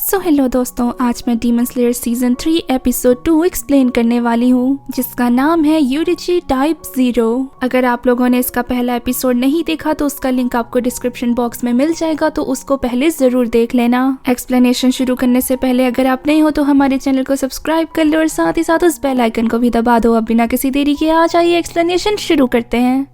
Hello दोस्तों, आज मैं demon slayer season 3 episode 2 explain करने वाली हूँ, जिसका नाम है यूरिची टाइप 0। अगर आप लोगों ने इसका पहला एपिसोड नहीं देखा तो उसका लिंक आपको डिस्क्रिप्शन बॉक्स में मिल जाएगा, तो उसको पहले जरूर देख लेना। एक्सप्लेनेशन शुरू करने से पहले अगर आप नए हो तो हमारे चैनल को सब्सक्राइब कर लो और साथ ही साथ उस बेल आइकन को भी दबा दो। अब बिना किसी देरी के आ जाइए एक्सप्लेनेशन शुरू करते हैं।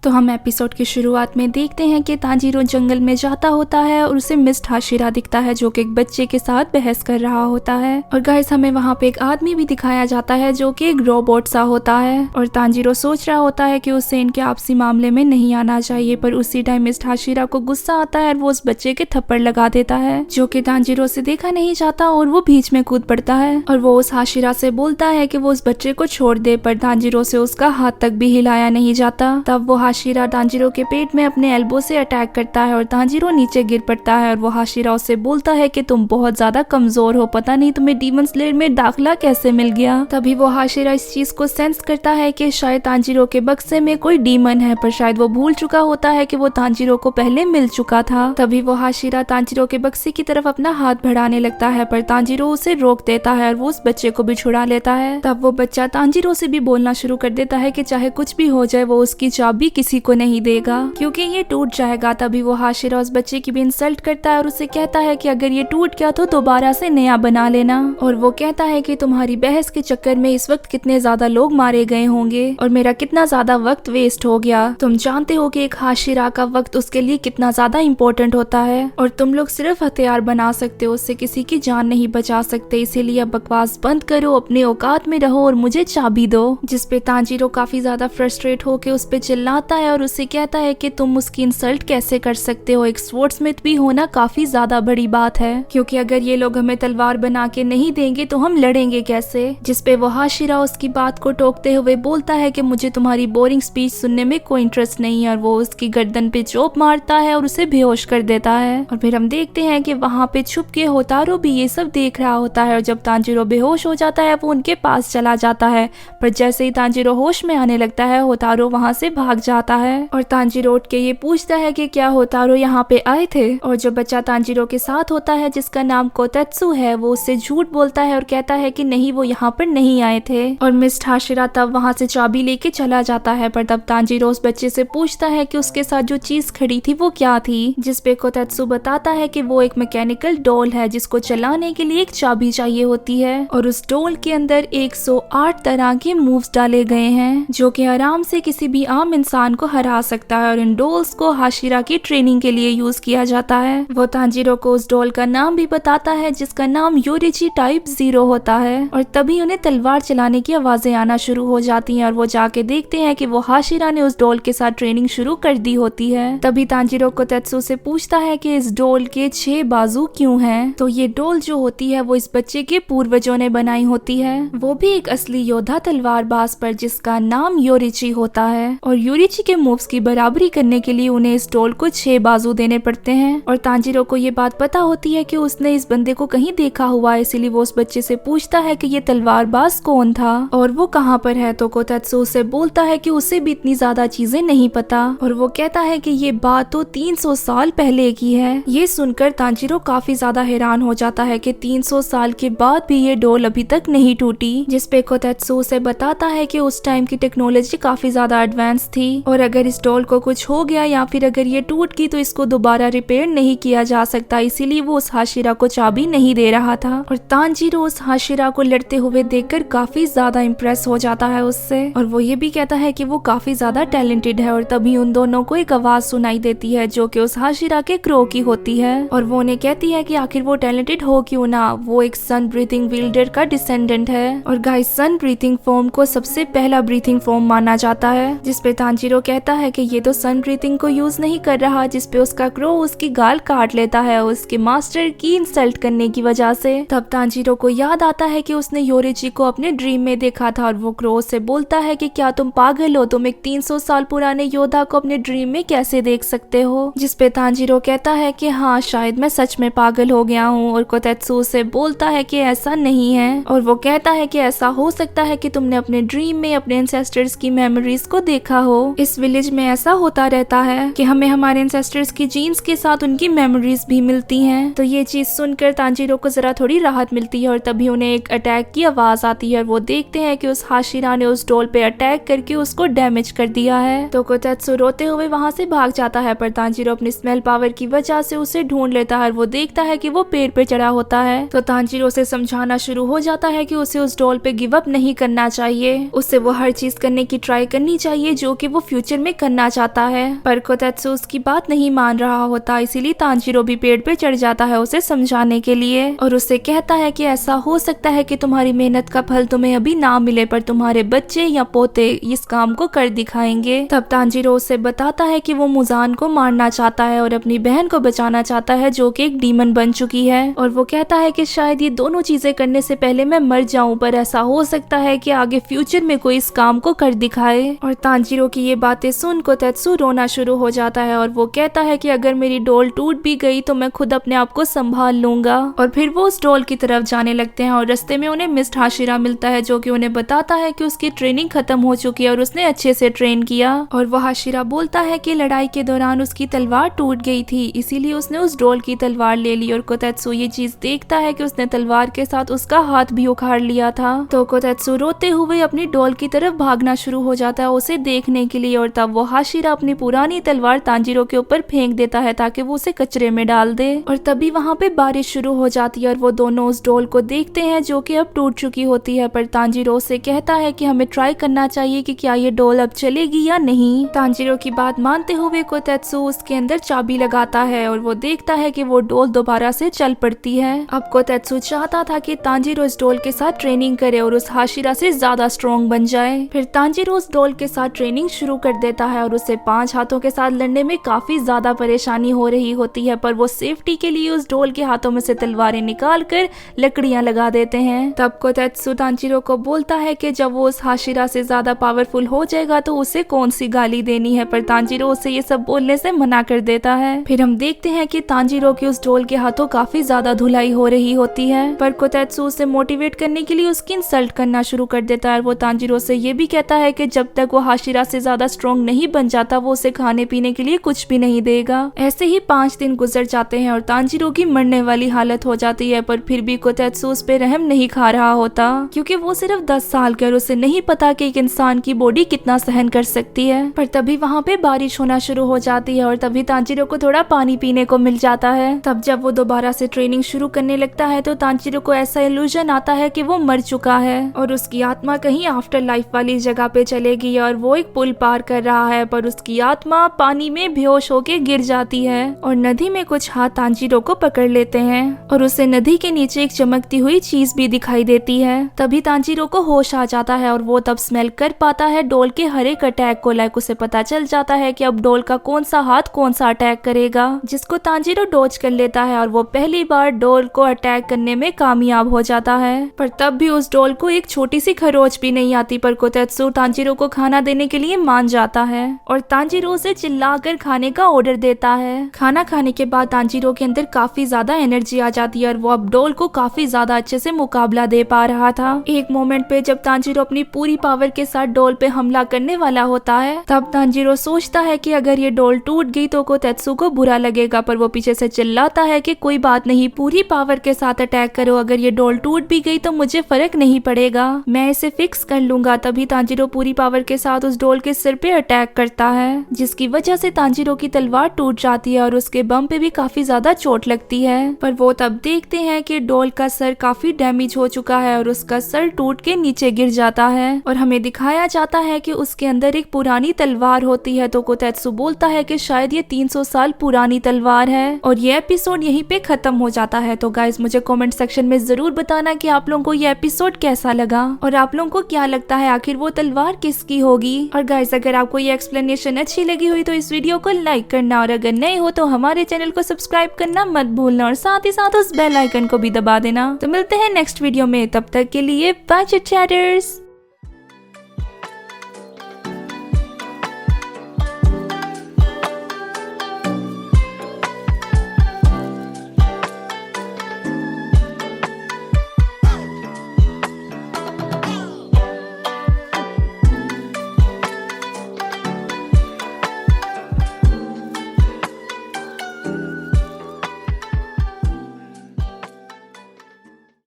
तो हम एपिसोड की शुरुआत में देखते हैं कि तांजीरो जंगल में जाता होता है और उसे मिस्ट हाशिरा दिखता है, जो कि एक बच्चे के साथ बहस कर रहा होता है। और गाइस, हमें वहाँ पे एक आदमी भी दिखाया जाता है जो कि एक रोबोट सा होता है। और तांजीरो सोच रहा होता है कि उसे इनके आपसी मामले में नहीं आना चाहिए, पर उसी टाइम मिस्ट हाशिरा को गुस्सा आता है और वो उस बच्चे के थप्पड़ लगा देता है, जो कि तांजीरो से देखा नहीं जाता और वो बीच में कूद पड़ता है। और वो उस हाशिरा से बोलता है कि वो उस बच्चे को छोड़ दे, पर तांजीरो से उसका हाथ तक भी हिलाया नहीं जाता। तब वो हाशिरा तांजीरो के पेट में अपने एल्बो से अटैक करता है और तांजीरो नीचे गिर पड़ता है। और वो हाशिरा उससे बोलता है कि तुम बहुत ज्यादा कमजोर हो, पता नहीं तुम्हें डीमन स्लेयर में दाखिला कैसे मिल गया। तभी वो हाशिरा इस चीज को सेंस करता है कि शायद तांजीरो के बक्से में कोई डीमन है, पर शायद वो भूल चुका होता है कि वो तांजीरो को पहले मिल चुका था। तभी वो हाशिरा तांजीरो के बक्से की तरफ अपना हाथ बढ़ाने लगता है, पर तांजीरो उसे रोक देता है और वो उस बच्चे को भी छुड़ा लेता है। तब वो बच्चा तांजीरो से भी बोलना शुरू कर देता है कि चाहे कुछ भी हो जाए वो उसकी चाबी किसी को नहीं देगा, क्योंकि ये टूट जाएगा। तभी वो हाशिरा उस बच्चे की भी इंसल्ट करता है और उसे कहता है कि अगर ये टूट गया तो दोबारा से नया बना लेना। और वो कहता है कि तुम्हारी बहस के चक्कर में इस वक्त कितने ज्यादा लोग मारे गए होंगे और मेरा कितना ज्यादा वक्त वेस्ट हो गया। तुम जानते हो कि एक हाशिरा का वक्त उसके लिए कितना ज्यादा इम्पोर्टेंट होता है और तुम लोग सिर्फ हथियार बना सकते हो, उससे किसी की जान नहीं बचा सकते। इसीलिए अब बकवास बंद करो, अपने औकात में रहो और मुझे चाबी दो। जिसपे तांजीरो काफी ज्यादा फ्रस्ट्रेट होके उस पे चिल्लाता है और उसे कहता है कि तुम उसकी इंसल्ट कैसे कर सकते हो, एक स्वॉर्ड्समिथ भी होना काफी ज्यादा बड़ी बात है, क्योंकि अगर ये लोग हमें तलवार बना के नहीं देंगे तो हम लड़ेंगे कैसे। जिसपे वो हाशिरा उसकी बात को टोकते हुए बोलता है कि मुझे तुम्हारी बोरिंग स्पीच सुनने में कोई इंटरेस्ट नहीं है। और वो उसकी गर्दन पे चोप मारता है और उसे बेहोश कर देता है। और फिर हम देखते हैं कि वहाँ पे छुप के होतारो भी ये सब देख रहा होता है। और जब तांजीरो बेहोश हो जाता है वो उनके पास चला जाता है, पर जैसे ही तांजीरो होश में आने लगता है होतारो वहाँ से भाग जाता है। और तांजीरो उठ के ये पूछता है कि क्या होतारो यहाँ पे आए थे। और जो बच्चा तांजीरो के साथ होता है जिसका नाम कोतेत्सु है, वो उससे झूठ बोलता है और कहता है कि नहीं, वो यहाँ पर नहीं आए थे। और मिस्ट हाशिरा तब वहाँ से चाबी लेके चला जाता है, पर तब तांजीरो उस बच्चे से पूछता है कि उसके साथ जो चीज खड़ी थी वो क्या थी। जिसपे कोतेत्सु बताता है कि वो एक मैकेनिकल डॉल है जिसको चलाने के लिए एक चाबी चाहिए होती है। और उस डॉल के अंदर 108 तरह के मूव्स डाले गए हैं, जो कि आराम से किसी भी आम इंसान को हरा सकता है। और इन डॉल्स को हाशिरा की ट्रेनिंग के लिए यूज किया जाता है। वो तांजीरो को उस डॉल का नाम भी बताता है जिसका नाम यूरिची टाइप 0 होता है। और तभी उन्हें तलवार चलाने की आवाजें आना शुरू हो जाती हैं और वो जाके देखते हैं कि वो हाशिरा ने उस डॉल के साथ ट्रेनिंग शुरू कर दी होती है। तभी तांजीरो को तेत्सु से पूछता है कि इस डॉल के 6 बाजू क्यों हैं। तो ये डॉल जो होती है वो इस बच्चे के पूर्वजों ने बनाई होती है, वो भी एक असली योद्धा तलवारबाज पर, जिसका नाम यूरिची होता है। और यूरिची के मूव्स की बराबरी करने के लिए उन्हें इस डॉल को 6 बाजू देने पड़ते हैं। और तांजीरो को ये बात पता होती है कि उसने इस बंदे को कहीं देखा हुआ है, इसीलिए वो उस बच्चे से पूछता है कि ये तलवारबाज कौन था और वो कहाँ पर है। तो कोतेत्सु उसे बोलता है कि उसे भी इतनी ज्यादा चीजें नहीं पता, और वो कहता है कि ये बात तो 300 साल पहले की है। ये सुनकर तांजीरो काफी ज्यादा हैरान हो जाता है कि 300 साल के बाद भी ये डॉल अभी तक नहीं टूटी। जिसपे कोतेत्सु उसे बताता है कि उस टाइम की टेक्नोलॉजी काफी ज्यादा एडवांस थी और अगर इस डॉल को कुछ हो गया या फिर अगर ये टूट गई तो इसको दोबारा रिपेयर नहीं किया जा सकता, इसीलिए वो उस हाशिरा को चाबी नहीं दे रहा था। और तांजीरो उस हाशिरा को लड़ते हुए देखकर काफी ज्यादा इम्प्रेस हो जाता है उससे, और वो ये भी कहता है कि वो काफी ज्यादा टैलेंटेड है। और तभी उन दोनों को एक आवाज सुनाई देती है जो कि उस हाशिरा के क्रो की होती है, और वो उन्हें कहती है कि आखिर वो टैलेंटेड हो क्यों ना, वो एक सन ब्रीथिंग विल्डर का डिसेंडेंट है। और गाइस, सन ब्रीथिंग फॉर्म को सबसे पहला ब्रीथिंग फॉर्म माना जाता है। जिसपे तांजीरो कहता है कि ये तो सन ब्रीथिंग को यूज नहीं कर रहा, जिसपे उसका क्रो उसकी गाल काट लेता है उसके मास्टर की इंसल्ट करने की वजह से। तब तांजीरो को याद आता है कि उसने यूरिची को अपने ड्रीम में देखा था, और वो क्रो से बोलता है कि क्या तुम पागल हो, तुम एक 300 साल पुराने योद्धा को अपने ड्रीम में कैसे देख सकते हो। जिसपे तांजीरो कहता है कि हाँ, शायद मैं सच में पागल हो गया हूँ। और कोतेत्सु से बोलता है कि ऐसा नहीं है, और वो कहता है कि ऐसा हो सकता है कि तुमने अपने ड्रीम में अपने एंसेस्टर्स की मेमोरीज को देखा हो, इस विलेज में ऐसा होता रहता है कि हमें हमारे एंसेस्टर्स की जीन्स के साथ उनकी मेमोरीज भी मिलती हैं। तो ये चीज सुनकर तांजीरो को जरा थोड़ी राहत मिलती है और तभी उन्हें एक अटैक की आवाज आती है और वो देखते हैं कि उस हाशिरा ने उस डॉल पे अटैक करके उसको डैमेज कर दिया है। तो कोतेत्सु रोते हुए वहाँ से भाग जाता है, पर तांजीरो अपनी स्मेल पावर की वजह से उसे ढूंढ लेता है और वो देखता है कि वो पेड़ पे चढ़ा होता है। तो तांजीरो से समझाना शुरू हो जाता है कि उसे उस डॉल पे गिव अप नहीं करना चाहिए, उससे वो हर चीज करने की ट्राई करनी चाहिए जो कि वो फ्यूचर में करना चाहता है। पर कोतेत्सु उसकी बात नहीं मान रहा होता, इसीलिए तांजीरो भी पेड़ पे चढ़ जाता है उसे समझाने के लिए और उससे कहता है कि ऐसा हो सकता है कि तुम्हारी मेहनत का फल तुम्हें अभी ना मिले, पर तुम्हारे बच्चे या पोते इस काम को कर दिखाएंगे। तब तांजीरो उसे बताता है कि वो मुजान को मारना चाहता है और अपनी बहन को बचाना चाहता है जो कि एक डीमन बन चुकी है, और वो कहता है कि शायद ये दोनों चीजें करने से पहले मैं मर जाऊं, पर ऐसा हो सकता है कि आगे फ्यूचर में कोई इस काम को कर दिखाए। और तांजीरो की ये बातें सुन कोतेत्सु रोना शुरू हो जाता है और वो कहता है कि अगर मेरी डॉल टूट भी गई तो मैं खुद अपने आप को संभाल लूंगा। और फिर वो उस डॉल की तरफ जाने लगते हैं और रास्ते में उन्हें मिस्टर हाशिरा मिलता है जो कि उन्हें बताता है कि उसकी ट्रेनिंग खत्म हो चुकी है और उसने अच्छे से ट्रेन किया। और वो हाशिरा बोलता है कि लड़ाई के दौरान उसकी तलवार टूट गई थी, इसीलिए उसने उस डॉल की तलवार ले ली। और कोतेत्सु ये चीज देखता है कि उसने तलवार के साथ उसका हाथ भी उखाड़ लिया था। तो कोतेत्सु रोते हुए अपनी डॉल की तरफ भागना शुरू हो जाता है उसे देखने के लिए, और तब वो हाशिरा अपनी पुरानी तलवार तांजीरो के ऊपर फेंक देता है ताकि वो उसे कचरे में डाल दे। और तभी वहाँ पे बारिश शुरू हो जाती है और वो दोनों उस डॉल को देखते हैं जो कि अब टूट चुकी होती है, पर तांजीरो से कहता है कि हमें ट्राई करना चाहिए कि क्या ये डॉल अब चलेगी या नहीं। तांजीरो की बात मानते हुए कोतेत्सु उसके अंदर चाबी लगाता है और वो देखता है कि वो डॉल दोबारा से चल पड़ती है। अब कोतेत्सु चाहता था कि तांजीरो इस डॉल के साथ ट्रेनिंग करे और उस हाशिरा से ज्यादा स्ट्रॉन्ग बन जाए। फिर तांजीरो उस डॉल के साथ ट्रेनिंग शुरू कर देता है और उसे 5 हाथों के साथ लड़ने में काफी ज्यादा परेशानी हो रही होती है, पर वो सेफ्टी के लिए उस डॉल के हाथों में से तलवारें निकाल कर लकड़ियां लगा देते हैं। तब कोतेत्सु तांजीरो को बोलता है कि जब वो उस हाशिरा से ज्यादा पावरफुल हो जाएगा तो उसे कौन सी गाली देनी है, पर तांजीरो उसे ये सब बोलने से मना कर देता है। फिर हम देखते हैं कि तांजीरो की उस डॉल के हाथों काफी ज्यादा धुलाई हो रही होती है, पर कोतेत्सु उसे मोटिवेट करने के लिए उसकी इंसल्ट करना शुरू कर देता है। वो तांजीरो से ये भी कहता है कि जब तक वो हाशिरा से ज्यादा स्ट्रॉन्ग नहीं बन जाता वो उसे खाने पीने के लिए कुछ भी नहीं देगा। ऐसे ही 5 दिन गुजर जाते हैं और तांजीरो की मरने वाली हालत हो जाती है, पर फिर भी कोतेत्सु उस पे रहम नहीं खा रहा होता क्योंकि वो सिर्फ 10 साल का और उसे नहीं पता कि एक इंसान की बॉडी कितना सहन कर सकती है। पर तभी वहाँ पे बारिश होना शुरू हो जाती है और तभी तांजीरो को थोड़ा पानी पीने को मिल जाता है। तब जब वो दोबारा से ट्रेनिंग शुरू करने लगता है तो तांजीरो को ऐसा इल्यूजन आता है कि वो मर चुका है और उसकी आत्मा कहीं आफ्टर लाइफ वाली जगह पे चलेगी और वो एक पुल पार कर रहा है, पर उसकी आत्मा पानी में बेहोश होके गिर जाती है और नदी में कुछ हाथ तांजीरो को पकड़ लेते हैं और उसे नदी के नीचे एक चमकती हुई चीज भी दिखाई देती है। तभी तांजीरो को होश आ जाता है और वो तब स्मेल कर पाता है डॉल के हर एक अटैक को। लाइक उसे पता चल जाता है कि अब डॉल का कौन सा हाथ कौन सा अटैक करेगा, जिसको तांजीरो डॉज कर लेता है और वो पहली बार डॉल को अटैक करने में कामयाब हो जाता है। पर तब भी उस डॉल को एक छोटी सी खरोच भी नहीं आती, पर कोतेत्सु तांजीरो को खाना देने के लिए मान जाता है और तांजीरो उसे चिल्लाकर खाने का ऑर्डर देता है। खाना खाने के बाद तांजीरो के अंदर काफी ज्यादा एनर्जी आ जाती है और वो अब डॉल को काफी ज्यादा अच्छे से मुकाबला दे पा रहा था। एक मोमेंट पे जब तांजीरो अपनी पूरी पावर के साथ डॉल पे हमला करने वाला होता है तब तांजीरो सोचता है कि अगर ये डॉल टूट गई तो कोतेत्सु को बुरा लगेगा, पर वो पीछे से चिल्लाता है कि कोई बात नहीं, पूरी पावर के साथ अटैक करो, अगर ये डॉल टूट भी गई तो मुझे फर्क नहीं पड़ेगा, मैं इसे फिक्स कर लूंगा। तभी तांजीरो पूरी पावर के साथ उस डॉल के सिर पे अटैक करता है जिसकी वजह से तांजीरो की तलवार टूट जाती है और उसके बम पे भी काफी ज्यादा चोट लगती है। पर वो तब देखते हैं कि डॉल का सर काफी डैमेज हो चुका है और उसका सर टूट के नीचे गिर जाता है और हमें दिखाया जाता है कि उसके अंदर एक पुरानी तलवार होती है। तो कोतेत्सु बोलता है कि शायद ये 300 साल पुरानी तलवार है और ये एपिसोड यहीं पे खत्म हो जाता है। तो गाइज मुझे कमेंट सेक्शन में जरूर बताना कि आप लोगों को ये एपिसोड कैसा लगा और आप लोगों को क्या लगता है आखिर वो तलवार किसकी होगी। और गाइज अगर आपको ये एक्सप्लेनेशन अच्छी लगी हुई तो इस वीडियो को लाइक करना और अगर नए हो तो हमारे चैनल को सब्सक्राइब करना मत भूलना और साथ ही साथ उस बेल आइकन को भी दबा देना। तो मिलते हैं नेक्स्ट वीडियो में, तब तक के लिए बाय चिट चैटर्स।